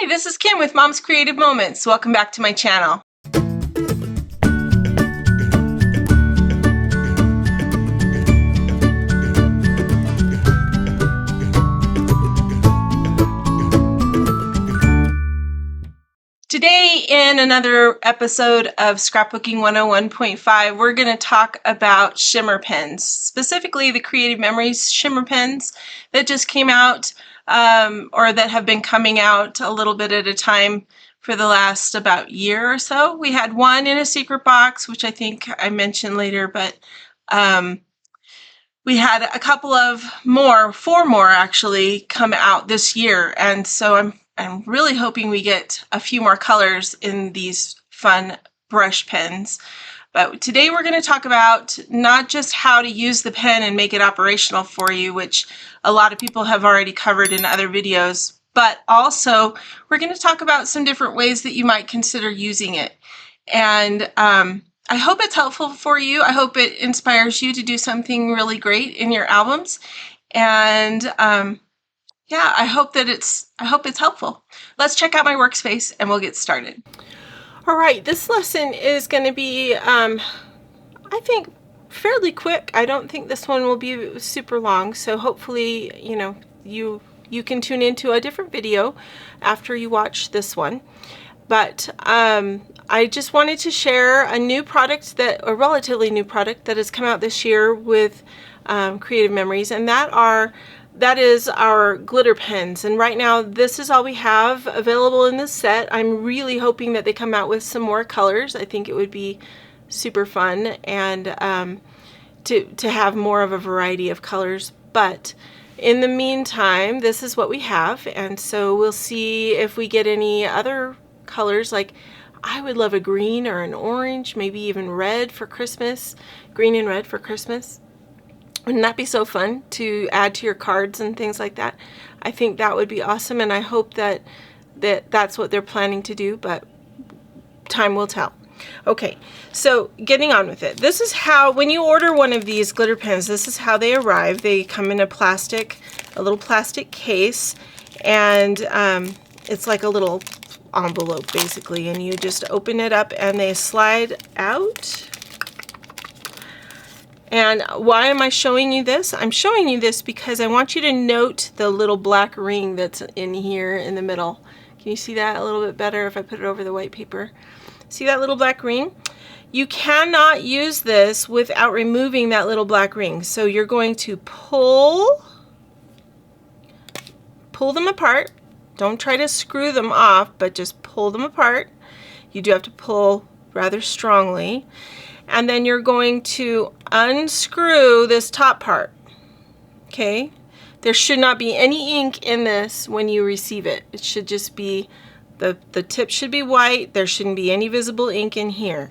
Hey, this is Kim with Mom's Creative Moments. Welcome back to my channel. Today, in another episode of Scrapbooking 101.5, we're going to talk about shimmer pens, specifically the Creative Memories shimmer pens that just came out or that have been coming out a little bit at a time for the last about year or so. We had one in a secret box, which I think I mentioned later, but we had a couple of more, 4 more actually, come out this year, and so I'm really hoping we get a few more colors in these fun brush pens. But today we're going to talk about not just how to use the pen and make it operational for you, which a lot of people have already covered in other videos, but also we're going to talk about some different ways that you might consider using it. And I hope it's helpful for you. I hope it inspires you to do something really great in your albums. And yeah, I hope it's helpful. Let's check out my workspace and we'll get started. All right, this lesson is going to be, I think, fairly quick. I don't think this one will be super long, so hopefully, you know, you can tune into a different video after you watch this one. But I just wanted to share a new product, a relatively new product that has come out this year with Creative Memories, and that is our glitter pens. And right now this is all we have available in this set. I'm really hoping that they come out with some more colors. I think it would be super fun and to have more of a variety of colors. But in the meantime, this is what we have, and so we'll see if we get any other colors. Like, I would love a green or an orange, maybe even red for Christmas. Green and red for Christmas. Wouldn't that be so fun to add to your cards and things like that? I think that would be awesome, and I hope that that's what they're planning to do, but time will tell. Okay, so getting on with it. This is how, when you order one of these glitter pens, this is how they arrive. They come in a little plastic case, and it's like a little envelope basically, and you just open it up and they slide out. And why am I showing you this? I'm showing you this because I want you to note the little black ring that's in here in the middle. Can you see that a little bit better if I put it over the white paper? See that little black ring? You cannot use this without removing that little black ring. So you're going to pull them apart. Don't try to screw them off, but just pull them apart. You do have to pull rather strongly. And then you're going to unscrew this top part. Okay? There should not be any ink in this when you receive it. It should just be, the tip should be white. There shouldn't be any visible ink in here.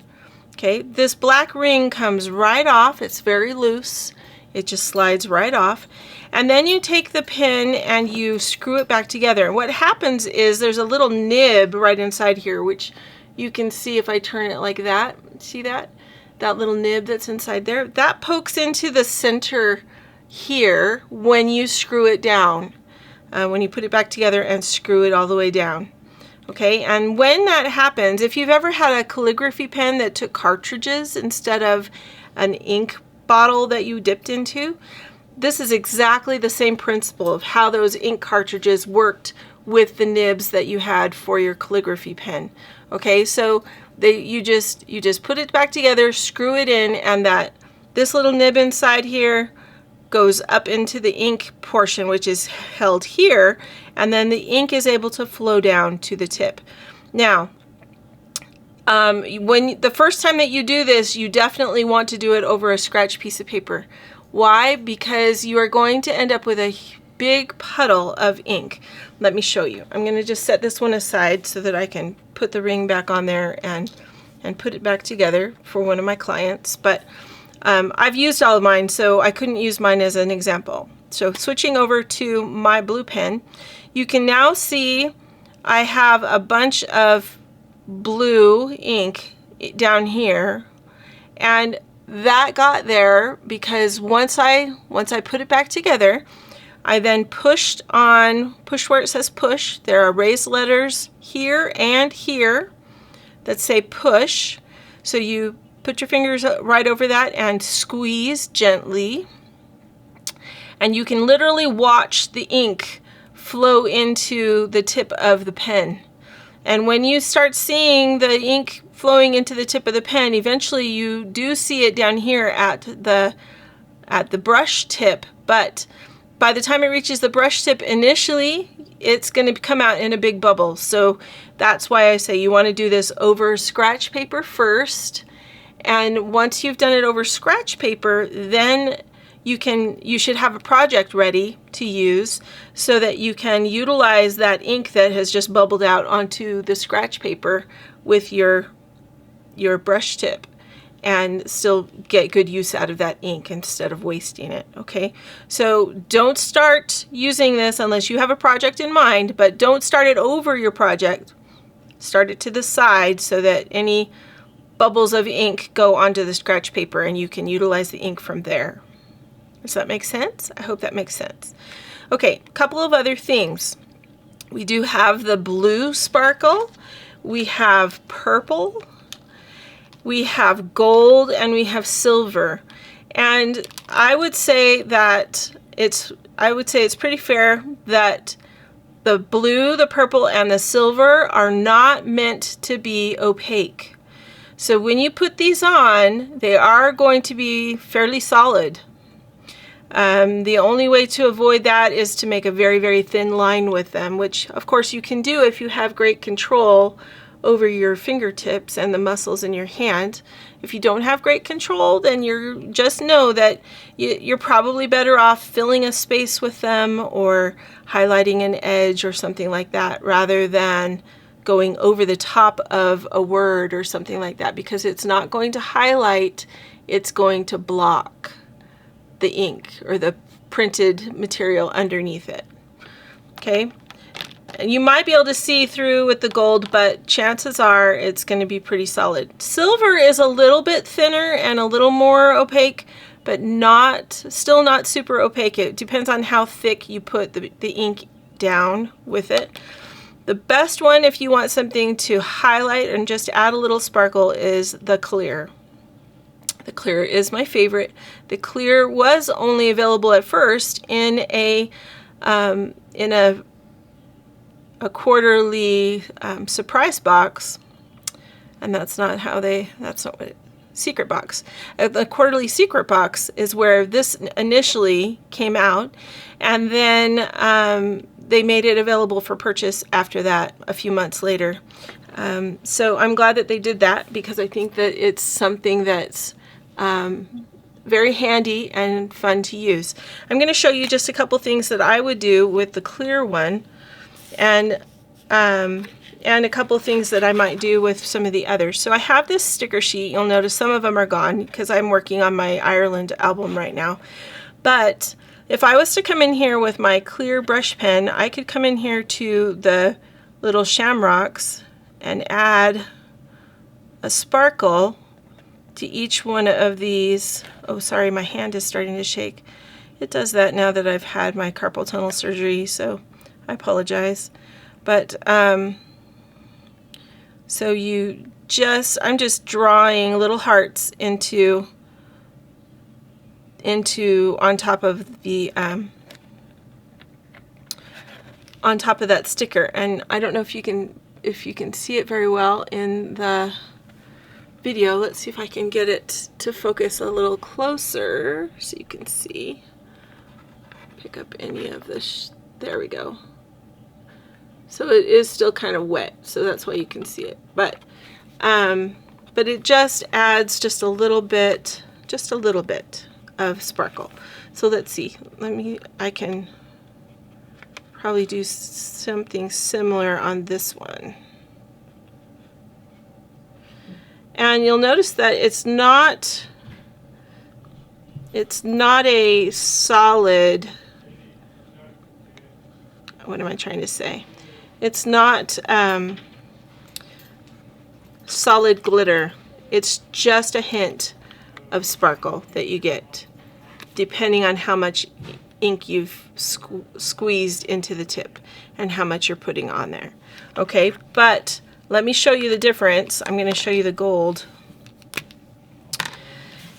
Okay? This black ring comes right off. It's very loose. It just slides right off. And then you take the pen and you screw it back together. And what happens is there's a little nib right inside here, which you can see if I turn it like that. See that? That little nib that's inside there, that pokes into the center here when you screw it down, when you put it back together and screw it all the way down. Okay, and when that happens, if you've ever had a calligraphy pen that took cartridges instead of an ink bottle that you dipped into, this is exactly the same principle of how those ink cartridges worked with the nibs that you had for your calligraphy pen. Okay, so you just put it back together, screw it in, and this little nib inside here goes up into the ink portion, which is held here, and then the ink is able to flow down to the tip. Now, when the first time that you do this, you definitely want to do it over a scratch piece of paper. Why? Because you are going to end up with a big puddle of ink. Let me show you. I'm going to just set this one aside so that I can put the ring back on there and put it back together for one of my clients. But I've used all of mine, so I couldn't use mine as an example. So switching over to my blue pen, you can now see I have a bunch of blue ink down here, and that got there because once I put it back together, I then pushed where it says push. There are raised letters here and here that say push. So you put your fingers right over that and squeeze gently. And you can literally watch the ink flow into the tip of the pen. And when you start seeing the ink flowing into the tip of the pen, eventually you do see it down here at the brush tip, but by the time it reaches the brush tip initially, it's going to come out in a big bubble. So that's why I say you want to do this over scratch paper first. And once you've done it over scratch paper, then you should have a project ready to use so that you can utilize that ink that has just bubbled out onto the scratch paper with your brush tip and still get good use out of that ink instead of wasting it. Okay, so don't start using this unless you have a project in mind, but don't start it over your project. Start it to the side so that any bubbles of ink go onto the scratch paper and you can utilize the ink from there. Does that make sense? I hope that makes sense. Okay, a couple of other things. We do have the blue sparkle, we have purple, we have gold, and we have silver. And I would say it's pretty fair that the blue, the purple, and the silver are not meant to be opaque. So when you put these on, they are going to be fairly solid. The only way to avoid that is to make a very, very thin line with them, which of course you can do if you have great control over your fingertips and the muscles in your hand. If you don't have great control, then just know that you're probably better off filling a space with them or highlighting an edge or something like that rather than going over the top of a word or something like that, because it's not going to highlight, it's going to block the ink or the printed material underneath it. Okay, and you might be able to see through with the gold, but chances are it's going to be pretty solid. Silver is a little bit thinner and a little more opaque, but still not super opaque. It depends on how thick you put the ink down with it. The best one if you want something to highlight and just add a little sparkle is the clear. The clear is my favorite. The clear was only available at first in a quarterly surprise box, and that's not what secret box. The quarterly secret box is where this initially came out, and then they made it available for purchase after that a few months later. So I'm glad that they did that, because I think that it's something that's very handy and fun to use. I'm going to show you just a couple things that I would do with the clear one, and a couple things that I might do with some of the others. So I have this sticker sheet. You'll notice some of them are gone because I'm working on my Ireland album right now. But if I was to come in here with my clear brush pen, I could come in here to the little shamrocks and add a sparkle to each one of these. Oh, sorry, my hand is starting to shake. It does that now that I've had my carpal tunnel surgery, so I apologize. But so I'm just drawing little hearts into on top of the on top of that sticker. And I don't know if you can see it very well in the video. Let's see if I can get it to focus a little closer so you can see. Pick up any of this. There we go. So it is still kind of wet, so that's why you can see it. But it just adds just a little bit of sparkle. So let's see. I can probably do something similar on this one. And you'll notice that it's not a solid, what am I trying to say? It's not solid glitter. It's just a hint of sparkle that you get depending on how much ink you've squeezed into the tip and how much you're putting on there. Okay, but let me show you the difference. I'm going to show you the gold.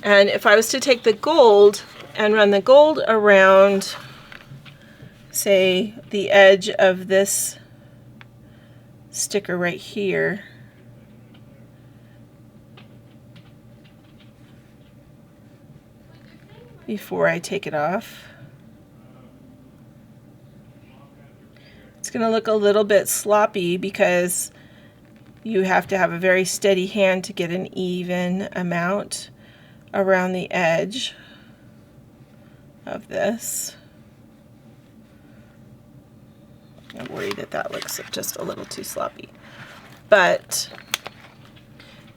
And if I was to take the gold and run the gold around, say, the edge of this sticker right here, before I take it off, it's going to look a little bit sloppy because you have to have a very steady hand to get an even amount around the edge of this. I'm worried that that looks just a little too sloppy. But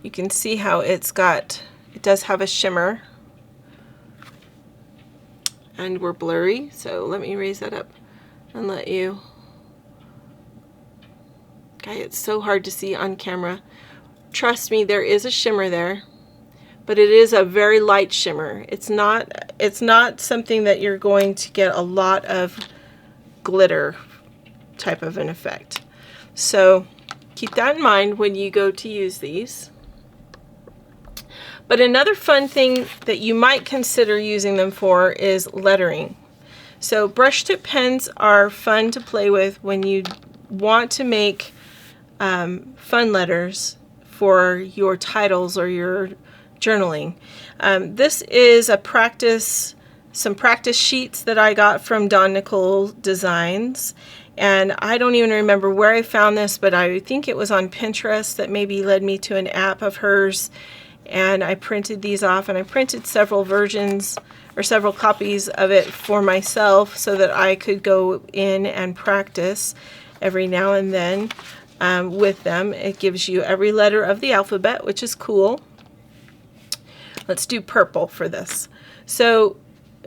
you can see how it does have a shimmer. And we're blurry, so let me raise that up and let you. Okay, it's so hard to see on camera. Trust me, there is a shimmer there, but it is a very light shimmer. It's not something that you're going to get a lot of glitter type of an effect. So keep that in mind when you go to use these. But another fun thing that you might consider using them for is lettering. So brush tip pens are fun to play with when you want to make fun letters for your titles or your journaling. This is some practice sheets that I got from Dawn Nicole Designs. And I don't even remember where I found this, but I think it was on Pinterest that maybe led me to an app of hers. And I printed these off, and I printed several versions or several copies of it for myself so that I could go in and practice every now and then with them. It gives you every letter of the alphabet, which is cool. Let's do purple for this. So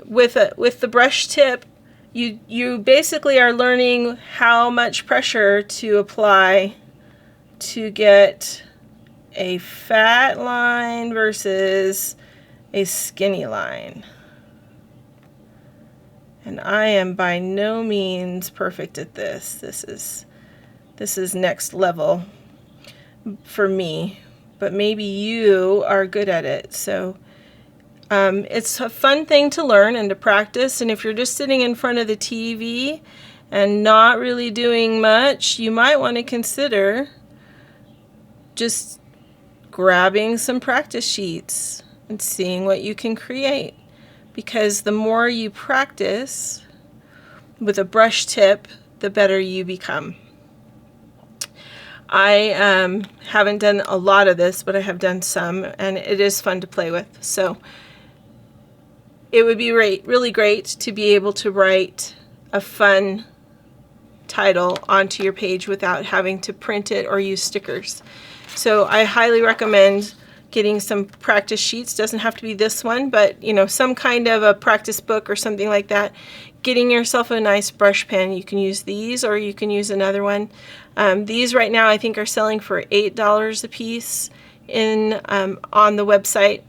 with the brush tip, you basically are learning how much pressure to apply to get a fat line versus a skinny line. And I am by no means perfect at this. This is next level for me, but maybe you are good at it. So it's a fun thing to learn and to practice. And if you're just sitting in front of the TV and not really doing much, you might want to consider just grabbing some practice sheets and seeing what you can create, because the more you practice with a brush tip, the better you become. I haven't done a lot of this, but I have done some, and it is fun to play with. So it would be really great to be able to write a fun title onto your page without having to print it or use stickers. So I highly recommend getting some practice sheets. Doesn't have to be this one, but you know, some kind of a practice book or something like that. Getting yourself a nice brush pen. You can use these, or you can use another one. These right now I think are selling for $8 a piece on the website.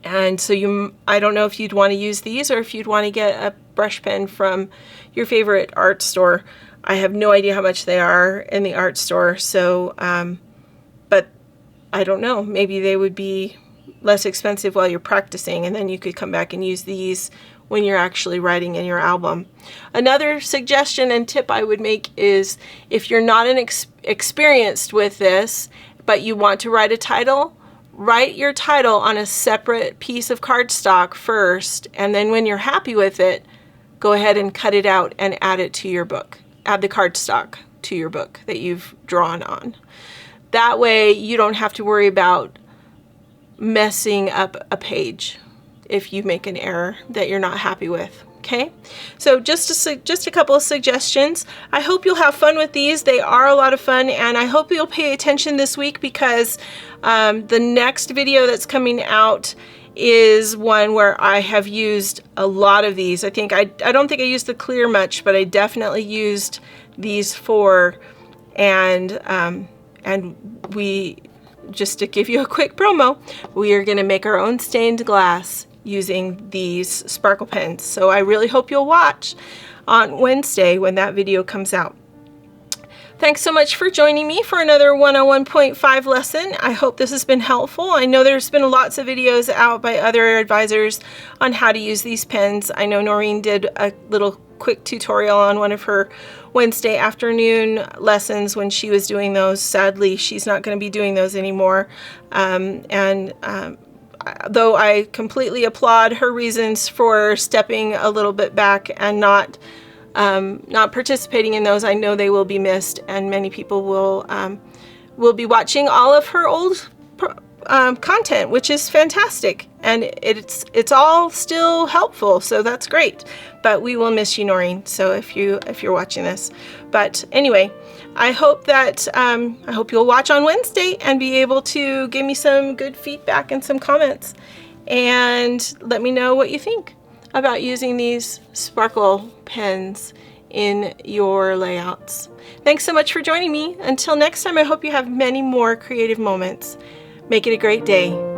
And so I don't know if you'd want to use these or if you'd want to get a brush pen from your favorite art store. I have no idea how much they are in the art store, so but I don't know, maybe they would be less expensive while you're practicing, and then you could come back and use these when you're actually writing in your album. Another suggestion and tip I would make is, if you're not experienced with this, but you want to write a title, write your title on a separate piece of cardstock first, and then when you're happy with it, go ahead and cut it out and add it to your book. Add the cardstock to your book that you've drawn on. That way you don't have to worry about messing up a page if you make an error that you're not happy with. Okay, so just a couple of suggestions. I hope you'll have fun with these. They are a lot of fun, and I hope you'll pay attention this week, because the next video that's coming out is one where I have used a lot of these. I don't think I used the clear much, but I definitely used these four, and we, just to give you a quick promo, we are going to make our own stained glass using these sparkle pens. So I really hope you'll watch on Wednesday when that video comes out. Thanks so much for joining me for another 101.5 lesson. I hope this has been helpful. I know there's been lots of videos out by other advisors on how to use these pens. I know Noreen did a little quick tutorial on one of her Wednesday afternoon lessons when she was doing those. Sadly, she's not going to be doing those anymore. Though I completely applaud her reasons for stepping a little bit back and not participating in those, I know they will be missed, and many people will be watching all of her old content, which is fantastic, and it's all still helpful, so that's great. But we will miss you, Noreen. So if you're watching this, but anyway, I hope you'll watch on Wednesday and be able to give me some good feedback and some comments, and let me know what you think about using these sparkle pens in your layouts. Thanks so much for joining me. Until next time, I hope you have many more creative moments. Make it a great day.